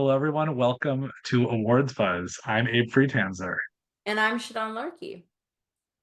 Hello, everyone. Welcome to Awards Buzz. I'm Abe Friedtanzer, And I'm Shadan Larki.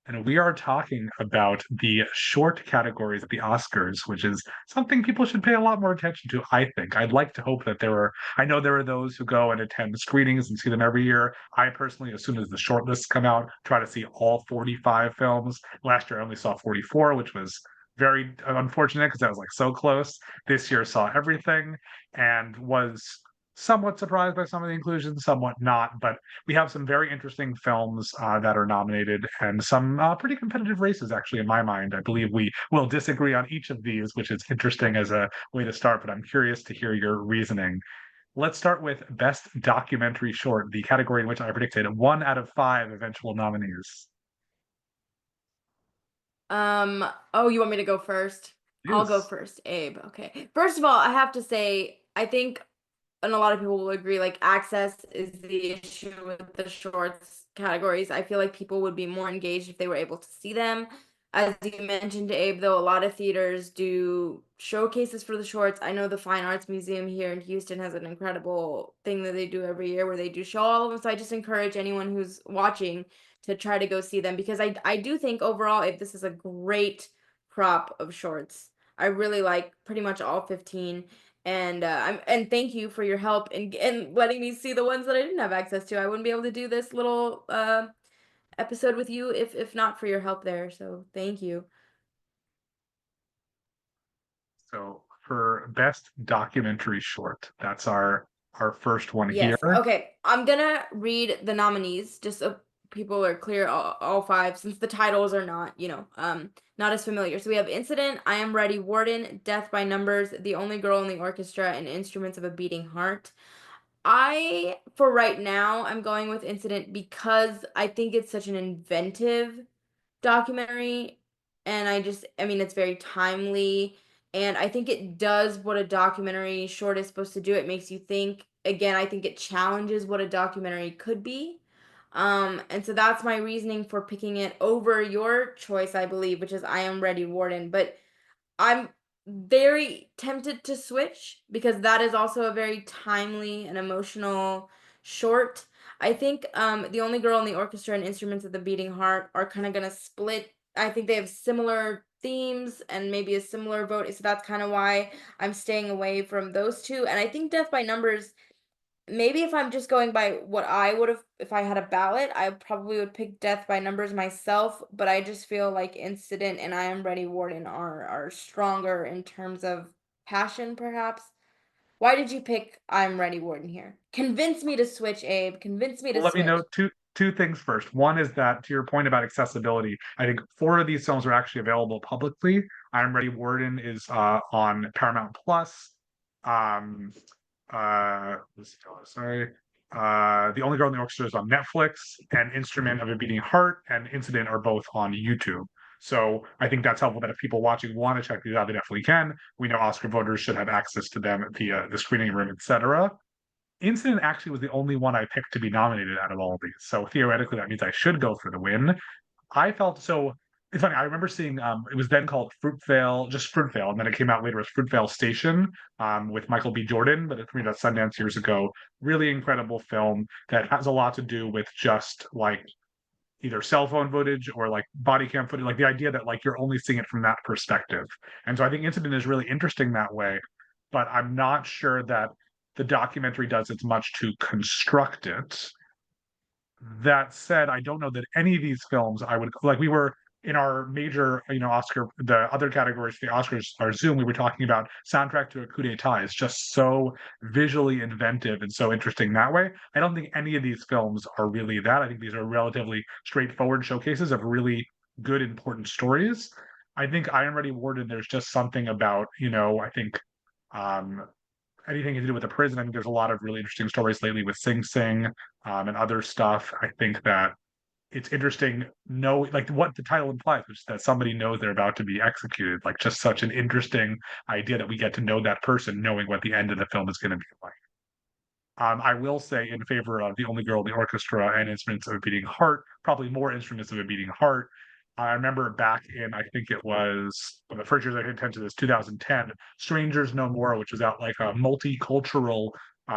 and we are talking about the short categories at the Oscars, which is something people should pay a lot more attention to, I think. I'd like to hope that I know there are those who go and attend screenings and see them every year. I personally, as soon as the shortlists come out, try to see all 45 films. Last year, I only saw 44, which was very unfortunate because I was like so close. This year, saw everything and was somewhat surprised by some of the inclusions, somewhat not, but we have some very interesting films that are nominated and some pretty competitive races, actually, in my mind. I believe we will disagree on each of these, which is interesting as a way to start, but I'm curious to hear your reasoning. Let's start with Best Documentary Short, the category in which I predicted one out of five eventual nominees. Oh, you want me to go first? I'll go Yes. first, Abe. Okay. First of all, I have to say, I think, and a lot of people will agree, like access is the issue with the shorts categories. I feel like people would be more engaged if they were able to see them. As you mentioned, Abe, though, a lot of theaters do showcases for the shorts. I know the Fine Arts Museum here in Houston has an incredible thing that they do every year where they do show all of them. So I just encourage anyone who's watching to try to go see them because I do think overall if this is a great crop of shorts. I really like pretty much all 15 and thank you for your help in letting me see the ones that I didn't have access to. I wouldn't be able to do this little episode with you if not for your help there. So thank you. So for Best Documentary Short, that's our first one here. Yes. Okay. I'm gonna read the nominees just so people are clear, all five, since the titles are not, not as familiar. So we have Incident, I Am Ready, Warden, Death by Numbers, The Only Girl in the Orchestra, and Instruments of a Beating Heart. For right now, I'm going with Incident because I think it's such an inventive documentary, and I mean, it's very timely, and I think it does what a documentary short is supposed to do. It makes you think. Again, I think it challenges what a documentary could be. And so that's my reasoning for picking it over your choice, I believe, which is I Am Ready Warden. But I'm very tempted to switch because that is also a very timely and emotional short. I think The Only Girl in the Orchestra and Instruments of the Beating Heart are kind of going to split. I think they have similar themes and maybe a similar vote. So that's kind of why I'm staying away from those two. And I think Death by Numbers, maybe if I'm just going by what I would have, if I had a ballot, I probably would pick Death by Numbers myself, but I just feel like Incident and I Am Ready Warden are stronger in terms of passion, perhaps. Why did you pick I'm Ready Warden here? Convince me to switch, Abe. Convince me to Well, let me switch. know two things first. One is that to your point about accessibility, I think four of these films are actually available publicly. I'm Ready Warden is on Paramount Plus. Um, sorry. The Only Girl in the Orchestra is on Netflix, and Instrument of a Beating Heart and Incident are both on YouTube. So I think that's helpful that if people watching want to check these out, they definitely can. We know Oscar voters should have access to them via the screening room, etc. Incident actually was the only one I picked to be nominated out of all of these. So theoretically, that means I should go for the win. I felt so. It's funny. I remember seeing it was then called Fruitvale, just Fruitvale, and then it came out later as Fruitvale Station with Michael B. Jordan, but it premiered at Sundance years ago. Really incredible film that has a lot to do with just like either cell phone footage or like body cam footage, like the idea that like you're only seeing it from that perspective. And so I think Incident is really interesting that way, but I'm not sure that the documentary does as much to construct it. That said, I don't know that any of these films I would like. We were in our major, Oscar, the other categories, the Oscars, our Zoom, we were talking about soundtrack to a coup d'etat is just so visually inventive and so interesting that way. I don't think any of these films are really that. I think these are relatively straightforward showcases of really good, important stories. I think I Am Ready Warden, there's just something about, I think um, anything to do with the prison. I think there's a lot of really interesting stories lately with Sing Sing and other stuff. I think that it's interesting know like what the title implies, which is that somebody knows they're about to be executed. Like just such an interesting idea that we get to know that person, knowing what the end of the film is going to be like. I will say in favor of The Only Girl in the Orchestra and Instruments of a Beating Heart, probably more Instruments of a Beating Heart. I remember back in, I think it was one of the first years I paid attention to this, 2010, Strangers No More, which was out like a multicultural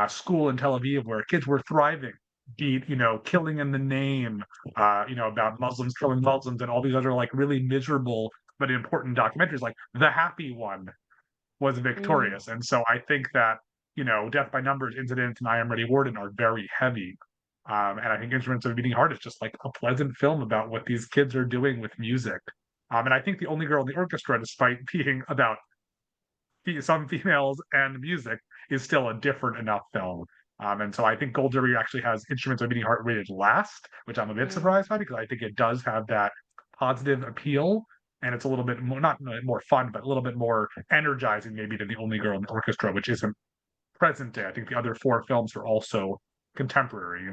school in Tel Aviv where kids were thriving, beat, Killing in the Name, about Muslims killing Muslims and all these other like really miserable but important documentaries. Like The Happy One was Mm. victorious. And so I think that, Death by Numbers, Incident, and I Am Ready Warden are very heavy. And I think Instruments of a Beating Heart is just like a pleasant film about what these kids are doing with music. And I think The Only Girl in the Orchestra, despite being about some females and music, is still a different enough film. And so I think Gold Derby actually has Instruments of a Beating Heart rated last, which I'm a bit Mm. surprised by because I think it does have that positive appeal and it's a little bit more not more fun, but a little bit more energizing maybe than The Only Girl in the Orchestra, which isn't present day. I think the other four films are also contemporary.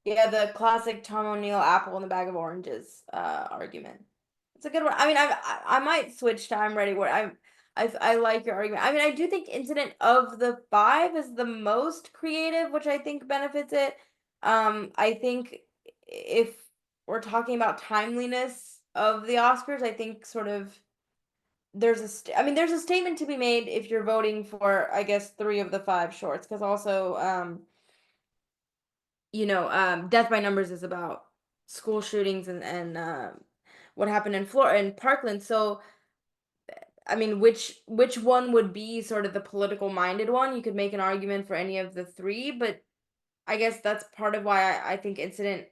Yeah, the classic Tom O'Neill apple in the bag of oranges argument. It's a good one. I mean, I might switch to I'm ready. Where I like your argument. I mean, I do think Incident of the Five is the most creative, which I think benefits it. I think if we're talking about timeliness of the Oscars, I think sort of I mean, there's a statement to be made if you're voting for, I guess, three of the five shorts, because also Death by Numbers is about school shootings and what happened in Florida in Parkland. So, I mean, which one would be sort of the political minded one? You could make an argument for any of the three, but I guess that's part of why I think Incident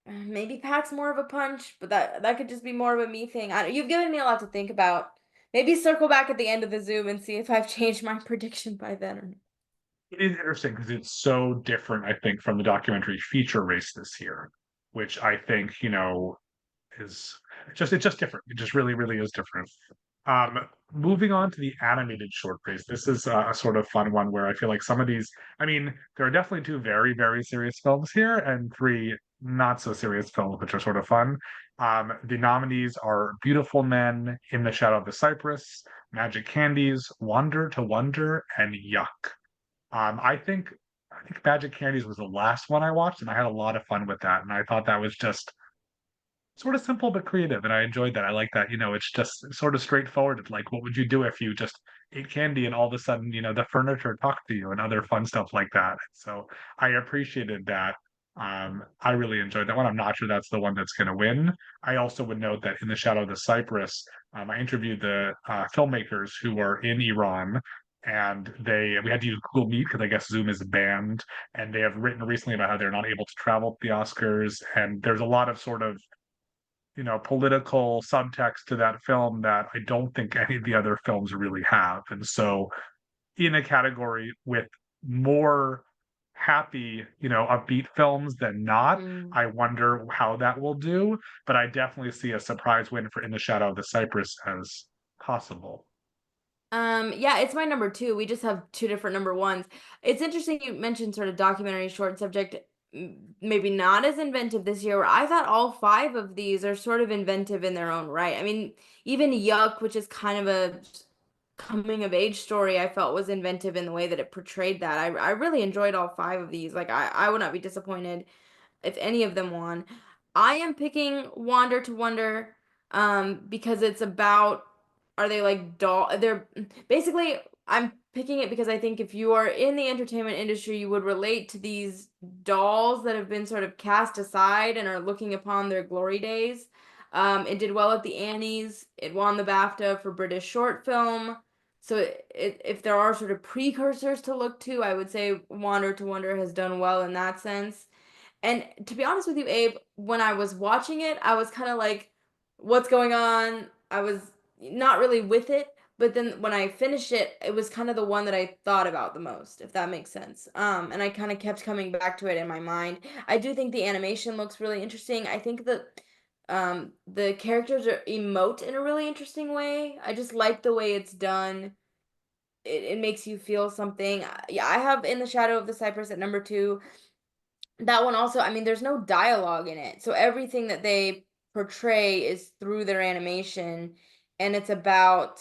maybe packs more of a punch. But that could just be more of a me thing. You've given me a lot to think about. Maybe circle back at the end of the Zoom and see if I've changed my prediction by then or not. It is interesting because it's so different, I think, from the documentary feature race this year, which I think, is it's just different. It just really, really is different. Moving on to the animated short race. This is a sort of fun one where I feel like some of these, I mean, there are definitely two very, very serious films here and three not so serious films, which are sort of fun. The nominees are Beautiful Men, In the Shadow of the Cypress, Magic Candies, Wonder to Wonder, and Yuck. I think Magic Candies was the last one I watched, and I had a lot of fun with that. And I thought that was just sort of simple but creative, and I enjoyed that. I like that, it's just sort of straightforward. It's like, what would you do if you just ate candy and all of a sudden, the furniture talked to you and other fun stuff like that. So I appreciated that. I really enjoyed that one. I'm not sure that's the one that's going to win. I also would note that in the Shadow of the Cypress, I interviewed the filmmakers who are in Iran, and we had to use Google Meet because I guess Zoom is banned, and they have written recently about how they're not able to travel to the Oscars, and there's a lot of sort of political subtext to that film that I don't think any of the other films really have. And so, in a category with more happy, upbeat films than not, Mm. I wonder how that will do. But I definitely see a surprise win for In the Shadow of the Cypress as possible. Yeah, it's my number two. We just have two different number ones. It's interesting you mentioned sort of documentary short subject, maybe not as inventive this year, where I thought all five of these are sort of inventive in their own right. I mean, even Yuck, which is kind of a coming of age story, I felt was inventive in the way that it portrayed that. I really enjoyed all five of these. Like I would not be disappointed if any of them won. I am picking Wander to Wonder because it's about are they like they're basically I'm picking it because I think if you are in the entertainment industry you would relate to these dolls that have been sort of cast aside and are looking upon their glory days. It did well at the Annies. It won the BAFTA for British short film. So if there are sort of precursors to look to, I would say Wander to Wonder has done well in that sense. And to be honest with you, Abe, when I was watching it, I was kind of like, what's going on? I was not really with it. But then when I finished it, it was kind of the one that I thought about the most, if that makes sense. And I kind of kept coming back to it in my mind. I do think the animation looks really interesting. I think that the characters are emote in a really interesting way. I just like the way it's done. It makes you feel something. Yeah, I have In the Shadow of the Cypress at number two. That one also, I mean, there's no dialogue in it. So everything that they portray is through their animation and it's about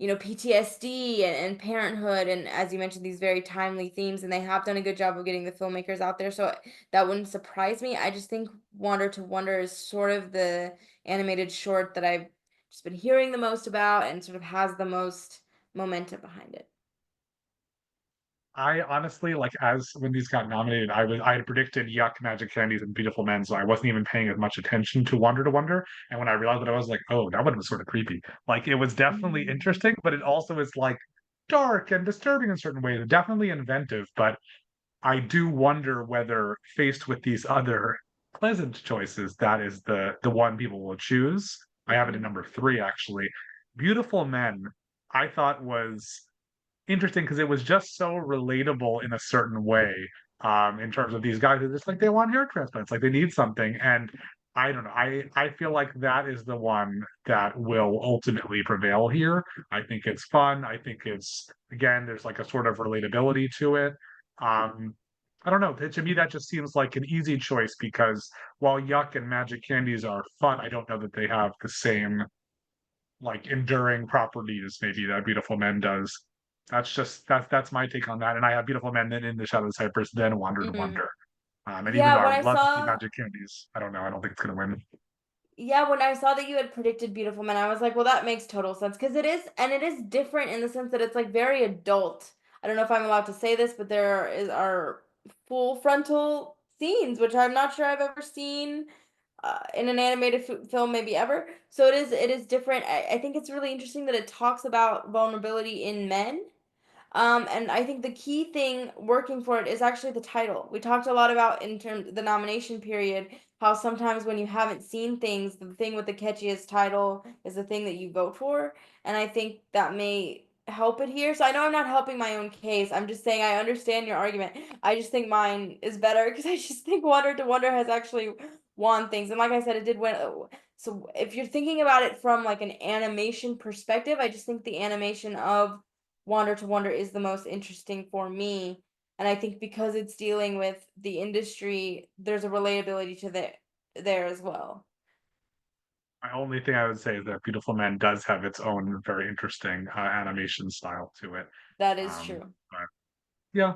PTSD and parenthood and as you mentioned these very timely themes and they have done a good job of getting the filmmakers out there. So that wouldn't surprise me. I just think Wander to Wonder is sort of the animated short that I've just been hearing the most about and sort of has the most momentum behind it. I honestly like as when these got nominated, I had predicted Yuck, Magic Candies, and Beautiful Men, so I wasn't even paying as much attention to Wonder to Wonder. And when I realized that, I was like, oh, that one was sort of creepy. Like it was definitely Mm. interesting, but it also is like dark and disturbing in certain ways, definitely inventive. But I do wonder whether faced with these other pleasant choices, that is the one people will choose. I have it in Mhm. number three actually. Beautiful Men, I thought was interesting because it was just so relatable in a certain way. In terms of these guys who just like they want hair transplants, like they need something. And I don't know. I feel like that is the one that will ultimately prevail here. I think it's fun. I think it's again, there's like a sort of relatability to it. Um, I don't know. To me, that just seems like an easy choice because while Yuck and Magic Candies are fun, I don't know that they have the same like enduring properties maybe that Beautiful Men does. That's my take on that. And I have Beautiful Men, then In the Shadow of Cypress, then Wander to Mhm. Wonder. And even though Yeah, I when would I love to see saw Magic Candies, I don't know. I don't think it's gonna win. Yeah, when I saw that you had predicted Beautiful Men, I was like, well, that makes total sense because it is different in the sense that it's like very adult. I don't know if I'm allowed to say this, but there is are full frontal scenes, which I'm not sure I've ever seen in an animated film, maybe ever. So it is different. I think it's really interesting that it talks about vulnerability in men, and I think the key thing working for it is actually the title. We talked a lot about in terms the nomination period, how sometimes when you haven't seen things, the thing with the catchiest title is the thing that you vote for. And I think that may help it here. So I know I'm not helping my own case. I'm just saying I understand your argument. I just think mine is better because I just think Wonder to Wonder has actually won things. And like I said, it did win. So if you're thinking about it from like an animation perspective, I just think the animation of Wander to Wonder is the most interesting for me. And I think because it's dealing with the industry, there's a relatability to there as well. My only thing I would say is that Beautiful Men does have its own very interesting animation style to it. That is Um, true. but yeah,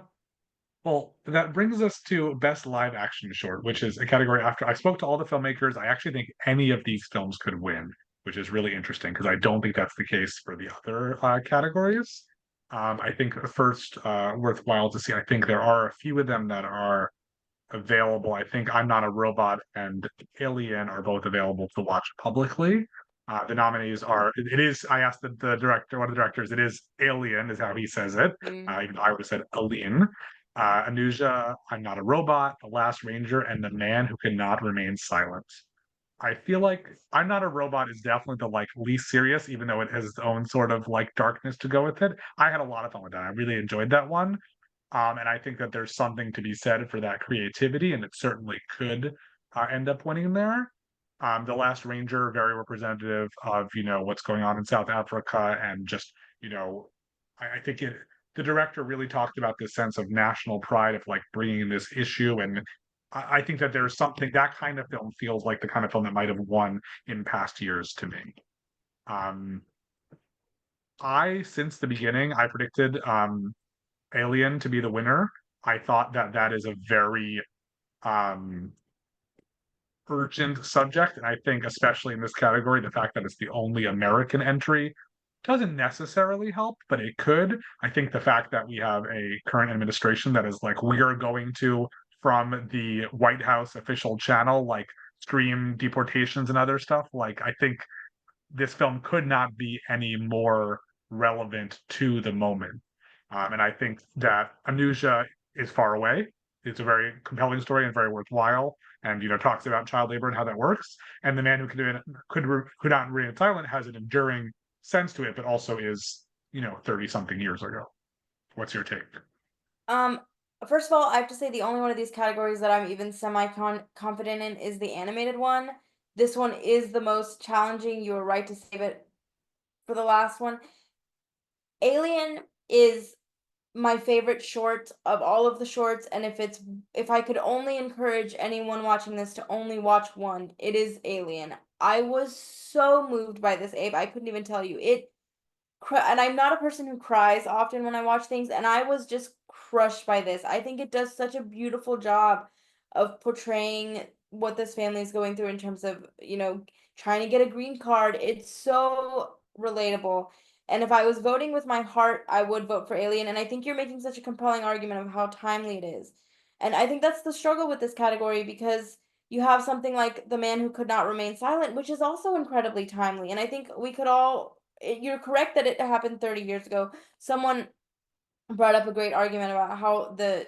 well, that brings us to Best Live Action Short, which is a category after I spoke to all the filmmakers. I actually think any of these films could win, which is really interesting because I don't think that's the case for the other categories. I think first, worthwhile to see, I think there are a few of them that are available. I think I'm Not a Robot and Alien are both available to watch publicly. The nominees are, it is, I asked the director, one of the directors, it is Alien, is how he says it. Mm. Even though I would have said Alien. Anuja, I'm Not a Robot, The Last Ranger, and The Man Who Cannot Remain Silent. I feel like I'm Not a Robot is definitely the like least serious, even though it has its own sort of like darkness to go with it. I had a lot of fun with that. I really enjoyed that one. And I think that there's something to be said for that creativity, and it certainly could end up winning there. The Last Ranger, very representative of what's going on in South Africa, and just you know, I think the director really talked about this sense of national pride of like bringing this issue, and I think that there's something that kind of film feels like the kind of film that might have won in past years to me. Um, I since the beginning I predicted Alien to be the winner. I thought that that is a very um, urgent subject, and I think especially in this category, the fact that it's the only American entry doesn't necessarily help, but it could. I think the fact that we have a current administration that is like we are going to from the White House official channel like stream deportations and other stuff. Like I think this film could not be any more relevant to the moment. And I think that Anuja is far away. It's a very compelling story and very worthwhile, and talks about child labor and how that works. And the man who could not remain silent has an enduring sense to it, but also is 30 something years ago. What's your take? Um, First of all, I have to say the only one of these categories that I'm even semi confident in is the animated one. This one is the most challenging. You were right to save it for the last one. Alien is my favorite short of all of the shorts, and if I could only encourage anyone watching this to only watch one, it is Alien. I was so moved by this, Abe. I couldn't even tell you. And I'm not a person who cries often when I watch things, and I was just crushed by this. I think it does such a beautiful job of portraying what this family is going through in terms of, trying to get a green card. It's so relatable. And if I was voting with my heart, I would vote for Alien. And I think you're making such a compelling argument of how timely it is. And I think that's the struggle with this category because you have something like The Man Who Could Not Remain Silent, which is also incredibly timely. And I think we could all, you're correct that it happened 30 years ago. Someone brought up a great argument about how the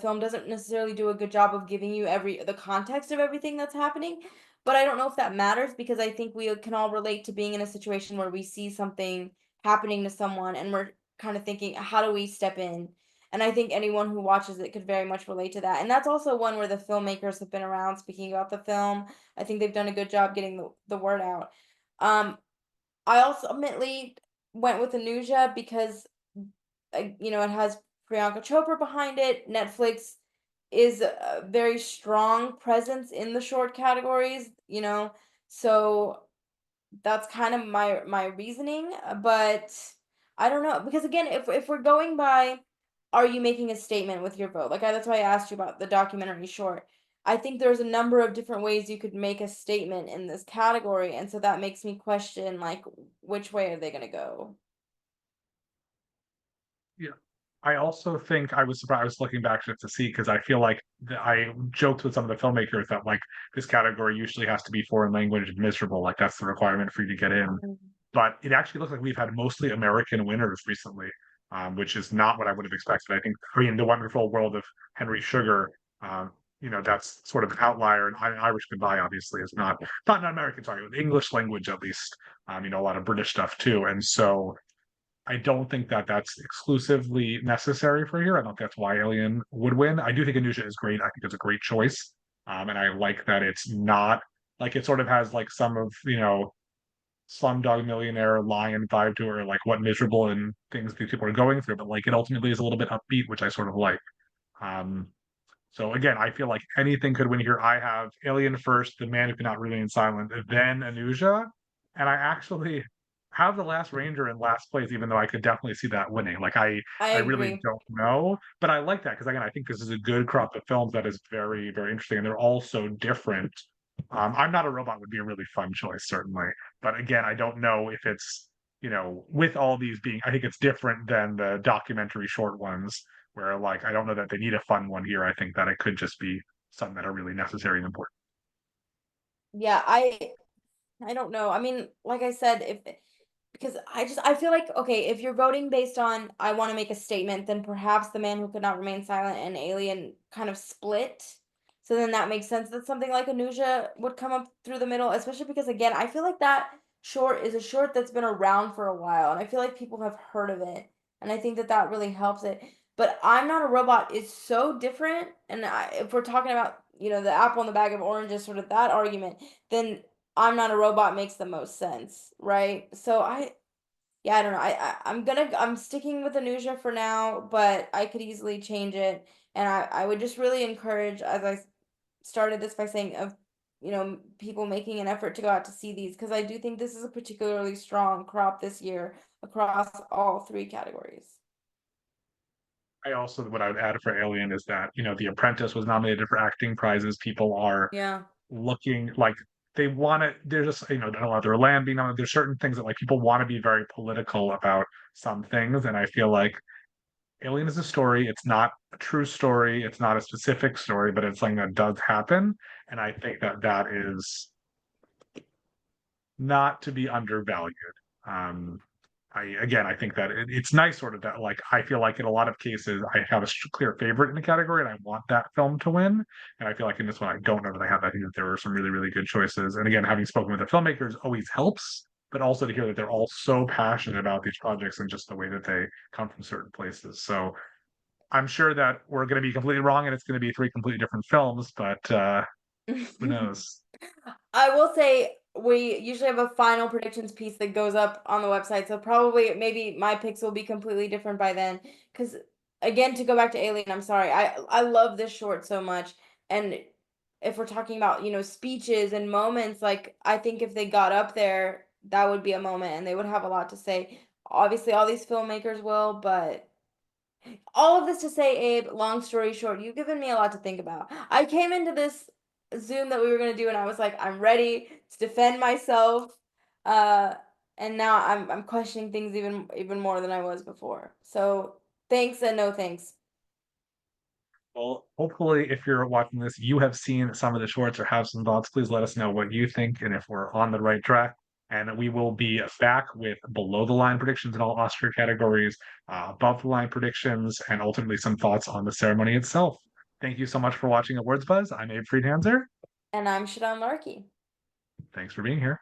film doesn't necessarily do a good job of giving you the context of everything that's happening. But I don't know if that matters because I think we can all relate to being in a situation where we see something happening to someone and we're kind of thinking, how do we step in? And I think anyone who watches it could very much relate to that. And that's also one where the filmmakers have been around speaking about the film. I think they've done a good job getting the word out. Um, I ultimately went with Anuja because it has Priyanka Chopra behind it. Netflix is a very strong presence in the short categories, so that's kind of my reasoning. But I don't know because again, if we're going by, are you making a statement with your vote? That's why I asked you about the documentary short. I think there's a number of different ways you could make a statement in this category, and so that makes me question like which way are they going to go? Yeah. I also think I was surprised. I was looking back just to see because I feel like I joked with some of the filmmakers that like this category usually has to be foreign language and miserable, like that's the requirement for you to get in. But it actually looks like we've had mostly American winners recently, which is not what I would have expected. I mean, The Wonderful World of Henry Sugar, that's sort of an outlier. And Irish Goodbye, obviously, is not an American, sorry, with English language at least. A lot of British stuff too. And so I don't think that that's exclusively necessary for here. I don't think that's why Alien would win. I do think Anusha is great. I think it's a great choice. And I like that it's not like it sort of has like some of, Slumdog Millionaire Lion vibe to her, like what miserable and things these people are going through, but like it ultimately is a little bit upbeat, which I sort of like. Um, so again, I feel like anything could win here. I have Alien first, The Man Who Cannot Remain Silent, then Anuja, and I actually have The Last Ranger in last place, even though I could definitely see that winning. Like I I really agree. don't know, but I like that because again, I think this is a good crop of films that is very, very interesting, and they're all so different. I'm Not a Robot would be a really fun choice, certainly, but again, I don't know if it's with all these being, I think it's different than the documentary short ones where like I don't know that they need a fun one here. I think that it could just be some that are really necessary and important. Yeah, I don't know. I mean, like I said, if because I feel like okay, if you're voting based on I want to make a statement, then perhaps The Man Who Could Not Remain Silent and Alien kind of split. So then that makes sense that something like Anuja would come up through the middle, especially because again, I feel like that short is a short that's been around for a while, and I feel like people have heard of it, and I think that that really helps it. But I'm Not a Robot is so different, and if we're talking about the apple in the bag of oranges, sort of that argument, then I'm Not a Robot makes the most sense, right? So yeah, I don't know. I'm sticking with Anuja for now, but I could easily change it. And I would just really encourage, as started this by saying, of people making an effort to go out to see these because I do think this is a particularly strong crop this year across all three categories. I also what I would add for Alien is that The Apprentice was nominated for acting prizes. People are Yeah. looking like they want to. They're just don't know their land being nominated. There's certain things that like people want to be very political about some things, and I feel like Alien is a story. It's not a true story. It's not a specific story, but it's something that does happen, and I think that that is not to be undervalued. Um, I think that it's nice sort of that like I feel like in a lot of cases I have a clear favorite in the category and I want that film to win. And I feel like in this one I don't know that I have that. I think that there were some really, really good choices. And again, having spoken with the filmmakers always helps, but also to hear that they're all so passionate about these projects and just the way that they come from certain places. So I'm sure that we're going to be completely wrong and it's going to be three completely different films, but who knows? I will say we usually have a final predictions piece that goes up on the website, so probably maybe my picks will be completely different by then. Because again, to go back to Alien, I'm sorry, I love this short so much, and if we're talking about speeches and moments, like I think if they got up there, that would be a moment, and they would have a lot to say. Obviously, all these filmmakers will, but all of this to say, Abe, long story short, you've given me a lot to think about. I came into this Zoom that we were going to do and I was like, I'm ready to defend myself. Uh and now I'm questioning things even more than I was before. So thanks and no thanks. Well, hopefully, if you're watching this, you have seen some of the shorts or have some thoughts. Please let us know what you think and if we're on the right track. And we will be back with below the line predictions in all Oscar categories, above the line predictions, and ultimately some thoughts on the ceremony itself. Thank you so much for watching Awards Buzz. I'm Abe Friedtanzer. And I'm Shadan Larky. Thanks for being here.